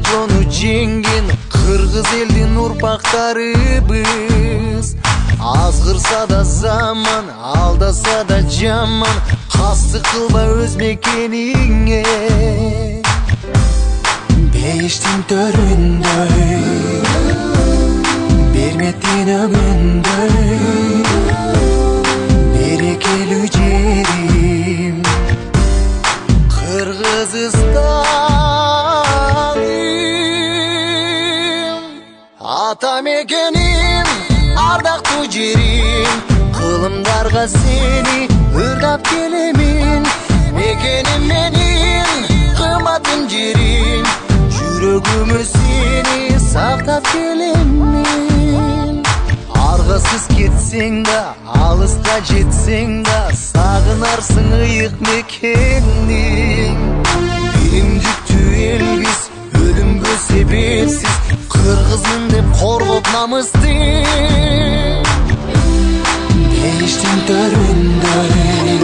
жону жеңген кыргыз элдин урпактарыбыз. Азгырса да заман, алдаса да жаман, кастык кылба өз мекениңе. Бейиштин төрүндөй, берметтин өгүндөй, берекелүү жерим Кыргызстаным. Ата мекеним, ардактуу жерим, кылымдарга сени ырдап келемин. Мекеним менин, кымбатын жерим, жүрөгүмө сени сактап келемин. Аргасыз кетсең да, алыска жетсең да, сагынарсың ыйык мекенди. Биримдиктүү элбиз, өлүмгө себепсиз, кыргызмын деп коргоп намысты. Бейиштин төрүндөй,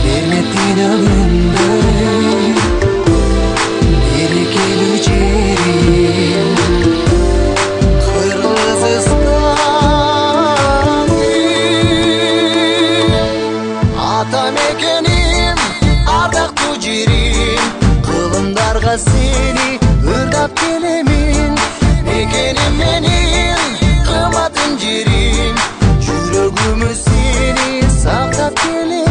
берметтин өгүндөй, берекелүү жерим Кыргызстаным. Ата мекеним, ардактуу жерим, кылымдарга сени ырдап келемин. Мекеним менин, кымбатын жерим, жүрөгүмө сени сактап келемин.